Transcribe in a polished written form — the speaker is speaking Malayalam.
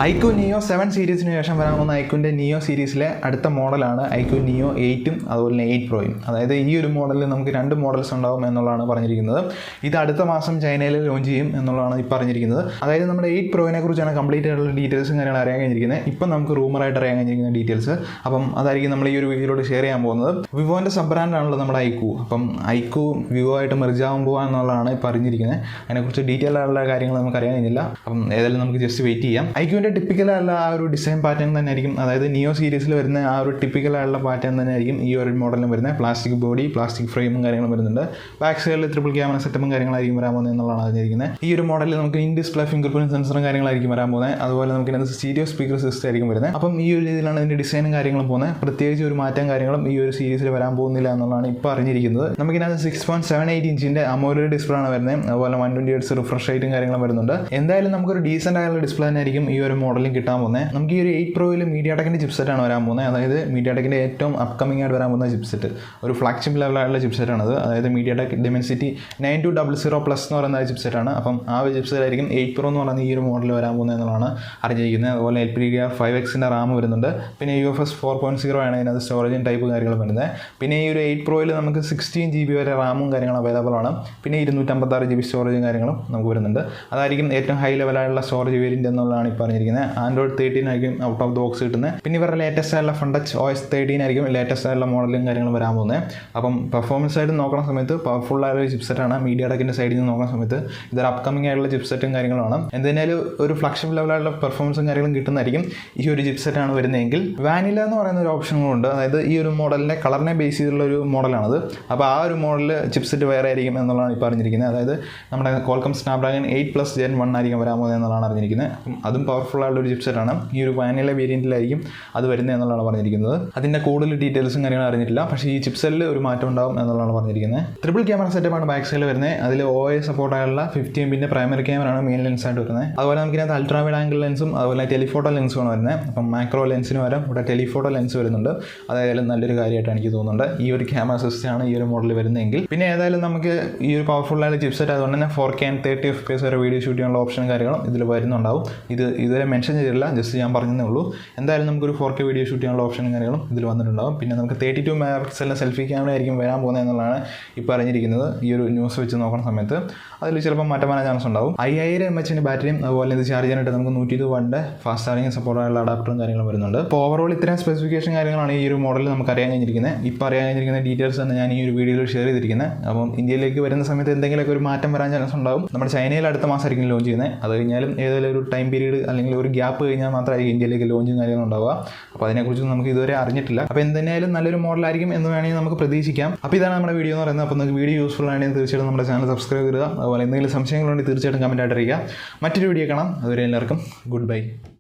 iQOO Neo 7 സീരീസിന് ശേഷം വരാൻ പോകുന്ന iQOOൻ്റെ Neo സീരീസിലെ അടുത്ത മോഡലാണ് iQOO Neo 8ഉം അതുപോലെ തന്നെ 8 Proയും. അതായത് ഈ ഒരു മോഡലിൽ നമുക്ക് രണ്ട് മോഡൽസ് ഉണ്ടാവും എന്നുള്ളതാണ് പറഞ്ഞിരിക്കുന്നത്. ഇത് അടുത്ത മാസം ചൈനയിൽ ലോഞ്ച് ചെയ്യും എന്നുള്ളതാണ് ഇപ്പോൾ പറഞ്ഞിരിക്കുന്നത്. അതായത് നമ്മുടെ 8 Proനെ കുറിച്ചാണ് കംപ്ലീറ്റ് ആയിട്ടുള്ള ഡീറ്റെയിൽസും കാര്യങ്ങൾ അറിയാൻ കഴിഞ്ഞിരിക്കുന്നത്. ഇപ്പം നമുക്ക് റൂമറായിട്ട് അറിയാൻ കഴിഞ്ഞിരിക്കുന്ന ഡീറ്റെയിൽസ്. അപ്പം അതായിരിക്കും നമ്മൾ ഈ ഒരു വീഡിയോയിലൂടെ ഷെയർ ചെയ്യാൻ പോകുന്നത്. വിവോൻ്റെ സബ് ബ്രാൻഡാണല്ലോ നമ്മുടെ iQOO. അപ്പം iQOO വിവോ ആയിട്ട് മെർജ് ആവാൻ പോകുക എന്നുള്ളതാണ് ഇപ്പോൾ അറിഞ്ഞിരിക്കുന്നത്. അതിനെക്കുറിച്ച് ഡീറ്റെയിൽ ആയിട്ടുള്ള കാര്യങ്ങൾ നമുക്ക് അറിയാൻ കഴിഞ്ഞില്ല. അപ്പം ഏതായാലും നമുക്ക് ജസ്റ്റ് വെയിറ്റ് ചെയ്യാം. iQOOൻ്റെ ടിപ്പിക്കലായുള്ള ആ ഒരു ഡിസൈൻ പാറ്റേൺ തന്നെ ആയിരിക്കും. അതായത് നിയോ സീരീസിൽ വരുന്ന ആ ഒരു ടിപ്പിക്കലായുള്ള പാറ്റേൺ തന്നെ ആയിരിക്കും ഈ ഒരു മോഡലിലും വരുന്നത്. പ്ലാസ്റ്റിക് ബോഡി, പ്ലാസ്റ്റിക് ഫ്രെയിമും കാര്യങ്ങളും വരുന്നുണ്ട്. ബാക്ക് സൈഡിൽ ട്രിപ്പിൾ ക്യാമറ സെറ്റപ്പും കാര്യങ്ങളായിരിക്കും വരാൻ പോകുന്നത് എന്നുള്ളതാണ് അറിഞ്ഞിരിക്കുന്നത്. ഈ ഒരു മോഡലിൽ നമുക്ക് ഇൻ ഡിസ്പ്ലേ ഫിംഗർ പ്രിന്റ് സെൻസറും കാര്യങ്ങളായിരിക്കും വരാൻ പോകുന്നത്. അതുപോലെ നമുക്ക് ഇതിനകത്ത് സ്റ്റീരിയോ സ്പീക്കർ സിസ്റ്റം ആയിരിക്കും വരുന്നത്. അപ്പം ഈ ഒരു രീതിയിലാണ് ഇതിൻ്റെ ഡിസൈനും കാര്യങ്ങളും പോകുന്നത്. പ്രത്യേകിച്ച് ഒരു മാറ്റം കാര്യങ്ങളും ഈ ഒരു സീരീസിൽ വരാൻ പോകുന്നില്ല എന്നുള്ളതാണ് ഇപ്പോൾ അറിഞ്ഞിരിക്കുന്നത്. നമുക്കിതിനകത്ത് 6.78 ഇഞ്ചിൻ്റെ അമോലെഡ് ഡിസ്പ്ലേ ആണ് വരുന്നത്. അതുപോലെ 120 Hz റിഫ്രഷ് റേറ്റും കാര്യങ്ങളും വരുന്നുണ്ട്. എന്തായാലും നമുക്കൊരു ഡീസൻ്റ് ആയുള്ള ഡിസ്പ്ലേ തന്നെ ആയിരിക്കും ഈ ഒരു മോഡലിൽ കിട്ടാൻ പോകുന്നത്. നമുക്ക് ഈ ഒരു 8 Proയിൽ മീഡിയാടെക്കിൻ്റെ ചിപ്സെറ്റാണ് വരാൻ പോകുന്നത്. അതായത് മീഡിയാടെക്കിൻ്റെ ഏറ്റവും അപ്കമിംഗ് ആയിട്ട് വരാൻ പോകുന്ന ചിപ്സെറ്റ്, ഒരു ഫ്ലാഗ്ഷിപ്പ് ലെവലായിട്ടുള്ള ചിപ്സെറ്റാണത്. അതായത് മീഡിയാടെക് ഡിമെൻസിറ്റി 9200+ എന്ന് പറയുന്ന ചിപ്സെറ്റാണ്. അപ്പം ആ ഒരു ചിപ്സെറ്റ് ആയിരിക്കും 8 Pro എന്ന് പറയുന്ന ഈ ഒരു മോഡൽ വരാൻ പോകുന്നത് എന്നുള്ളതാണ് അറിഞ്ഞിരിക്കുന്നത്. അതുപോലെ LPDDR5Xൻ്റെ റാം വരുന്നുണ്ട്. പിന്നെ UFS 4.0 ആണ് ഇതിനകത്ത് സ്റ്റോറേജും ടൈപ്പ് കാര്യങ്ങളും വരുന്നത്. പിന്നെ ഈ ഒരു 8 Proയിൽ നമുക്ക് 16 GB വരെ റാമും കാര്യങ്ങളും അവൈലബിൾ ആണ്. പിന്നെ 256 GB സ്റ്റോറേജും കാര്യങ്ങളും നമുക്ക് വരുന്നുണ്ട്. അതായിരിക്കും ഏറ്റവും ഹൈ ലെവലായിട്ടുള്ള സ്റ്റോറേജ് വേരിയൻ്റ് എന്നുള്ളതാണ് ഇപ്പോൾ പറഞ്ഞിരിക്കുന്നത്. Android 13 ആയിരിക്കും ഔട്ട് ഓഫ് ദ ബോക്സ് കിട്ടുന്നത്. പിന്നെ ഇവരുടെ ലേറ്റസ്റ്റ് ആയിട്ടുള്ള FunTouch OS 13 ആയിരിക്കും ലേറ്റസ്റ്റ് ആയിട്ടുള്ള മോഡലും കാര്യങ്ങളും വരാൻ പോകുന്നത്. അപ്പം പെർഫോമൻസ് ആയിട്ട് നോക്കുന്ന സമയത്ത് പവർഫുൾ ആയിട്ടുള്ള ചിപ്സെറ്റാണ്. മീഡിയാടെക്കിൻ്റെ സൈഡിൽ നിന്ന് നോക്കുന്ന സമയത്ത് ഇതൊരു അപ്കമിംഗ് ആയിട്ടുള്ള ചിപ്സെറ്റും കാര്യങ്ങളാണ്. എന്തായാലും ഒരു ഫ്ലാഗ്ഷിപ്പ് ലെവലായിട്ടുള്ള പെർഫോമൻസും കാര്യങ്ങളും കിട്ടുന്നതായിരിക്കും ഈ ഒരു ചിപ്സെറ്റാണ് വരുന്നതെങ്കിൽ. വാനില എന്ന് പറയുന്ന ഒരു ഓപ്ഷനുകളുണ്ട്. അതായത് ഈ ഒരു മോഡലിൻ്റെ കളറിനെ ബേസ് ചെയ്തുള്ള ഒരു മോഡലാണത്. അപ്പോൾ ആ ഒരു മോഡൽ ചിപ്സെറ്റ് വേറെ ആയിരിക്കും എന്നുള്ളതാണ് ഇപ്പോൾ അറിഞ്ഞിരിക്കുന്നത്. അതായത് നമ്മുടെ Qualcomm Snapdragon 8+ Gen 1 ആയിരിക്കും വരാൻ പോകുന്നത് എന്നുള്ളതാണ് അറിഞ്ഞിരിക്കുന്നത്. അതും പവർഫുൾ ആയിട്ടുള്ള ഒരു ചിപ്സെറ്റാണ്. ഈ ഒരു വാനില വേരിയൻറ്റിലായിരിക്കും അത് വരുന്നത് എന്നുള്ളതാണ് പറഞ്ഞിരിക്കുന്നത്. അതിൻ്റെ കൂടുതൽ ഡീറ്റെയിൽസും കാര്യങ്ങളും അറിഞ്ഞിട്ടില്ല. പക്ഷേ ഈ ചിപ്സെറ്റിൽ ഒരു മാറ്റം ഉണ്ടാവും എന്നുള്ളതാണ് പറഞ്ഞിരിക്കുന്നത്. ട്രിപ്പിൾ ക്യാമറ സെറ്റപ്പാണ് ബാക്ക് സൈഡിൽ വരുന്നത്. അതിൽ OIS സപ്പോർട്ടായുള്ള 50 MP പ്രൈമറി ക്യാമറയാണ് മെയിൻ ലെൻസായിട്ട് വരുന്നത്. അതുപോലെ നമുക്കിനകത്ത് അൾട്രാ വൈഡ് ആംഗിൾ ലെൻസും അതുപോലെ ടെലിഫോട്ടോ ലെൻസുമാണ് വരുന്നത്. അപ്പം മാക്രോ ലെൻസിന് വരാം ഇവിടെ ടെലിഫോട്ടോ ലെൻസ് വരുന്നുണ്ട്. അതായാലും നല്ലൊരു കാര്യമായിട്ടാണ് എനിക്ക് തോന്നുന്നുണ്ട്. ഈ ഒരു ക്യാമറ സിസ്റ്റമാണ് ഈ ഒരു മോഡൽ വരുന്നതെങ്കിൽ. പിന്നെ ഏതായാലും നമുക്ക് ഈ ഒരു പവർഫുൾ ആയ ചിപ്സെറ്റ് അതുകൊണ്ട് തന്നെ 4K and 30 FPS വരെ വീഡിയോ ഷൂട്ട് ചെയ്യാനുള്ള ഓപ്ഷനും കാര്യങ്ങളും ഇതിൽ വരുന്നുണ്ടാവും. ഇതുവരെ മെൻഷൻ ചെയ്തിട്ടില്ല, ജസ്റ്റ് ഞാൻ പറഞ്ഞതേ ഉള്ളൂ. എന്തായാലും നമുക്കൊരു 4K വീഡിയോ ഷൂട്ട് ചെയ്യാനുള്ള ഓപ്ഷനും കാര്യങ്ങളും ഇതിൽ വന്നിട്ടുണ്ടാവും. പിന്നെ നമുക്ക് 32 MP സെൽഫി ക്യാമറ ആയിരിക്കും വരാൻ പോകുന്നത് എന്നുള്ളതാണ് ഇപ്പോൾ അറിഞ്ഞിരിക്കുന്നത്. ഈ ഒരു ന്യൂസ് വെച്ച് നോക്കുന്ന സമയത്ത് അതിൽ ചിലപ്പോൾ മാറ്റം വരാൻ ചാൻസ് ഉണ്ടാവും. 5000 mAh ബാറ്ററിയും അതുപോലെ ഇത് ചാർജ് ചെയ്യാനായിട്ട് നമുക്ക് 120 W ഫാസ്റ്റ് ചാർജിങ് സപ്പോർട്ടായുള്ള അഡാപ്റ്ററും കാര്യങ്ങളും വരുന്നുണ്ട്. അപ്പോൾ ഓവറോൾ ഇത്രയും സ്പെസിഫിക്കേഷൻ കാര്യങ്ങളാണ് ഈ ഒരു മോഡലിൽ നമുക്ക് അറിയാൻ കഴിഞ്ഞിരിക്കുന്നത്. ഇപ്പോൾ അറിയാൻ കഴിഞ്ഞിരിക്കുന്ന ഡീറ്റെയിൽസ് തന്നെ ഞാൻ ഈ ഒരു വീഡിയോയിൽ ഷെയർ ചെയ്തിരിക്കുന്നത്. അപ്പം ഇന്ത്യയിലേക്ക് വരുന്ന സമയത്ത് എന്തെങ്കിലുമൊക്കെ ഒരു മാറ്റം വരാൻ ചാൻസ് ഉണ്ടാവും. നമ്മുടെ ചൈനയിൽ അടുത്ത മാസമായിരിക്കും ലോഞ്ച് ചെയ്യുന്നത്. അത് കഴിഞ്ഞാലും ഏതെങ്കിലും ഒരു ടൈം പീരീഡ് അല്ലെങ്കിൽ ഒരു ഗ്യാപ്പ് കഴിഞ്ഞാൽ മാത്രമായിരിക്കും ഇന്ത്യയിലേക്ക് ലോഞ്ചും കാര്യങ്ങളും ഉണ്ടാവുക. അപ്പോൾ അതിനെക്കുറിച്ച് നമുക്ക് ഇതുവരെ അറിഞ്ഞിട്ടില്ല. അപ്പോൾ എന്തായാലും നല്ലൊരു മോഡലായിരിക്കും എന്ന് വേണമെങ്കിൽ നമുക്ക് പ്രതീക്ഷിക്കാം. അപ്പോൾ ഇതാണ് നമ്മുടെ വീഡിയോ എന്ന് പറയുന്നത്. അപ്പോൾ നിങ്ങൾക്ക് വീഡിയോ യൂസ്ഫുൾ ആണെങ്കിൽ തീർച്ചയായിട്ടും നമ്മുടെ ചാനൽ സബ്സ്ക്രൈബ് ചെയ്യുക. അതുപോലെ എന്തെങ്കിലും സംശയങ്ങളുണ്ടെങ്കിൽ തീർച്ചയായിട്ടും കമൻറ്റ് ആയിട്ട് അറിയിക്കുക. മറ്റൊരു വീഡിയോ കാണാം. അതുവരെ എല്ലാവർക്കും ഗുഡ് ബൈ.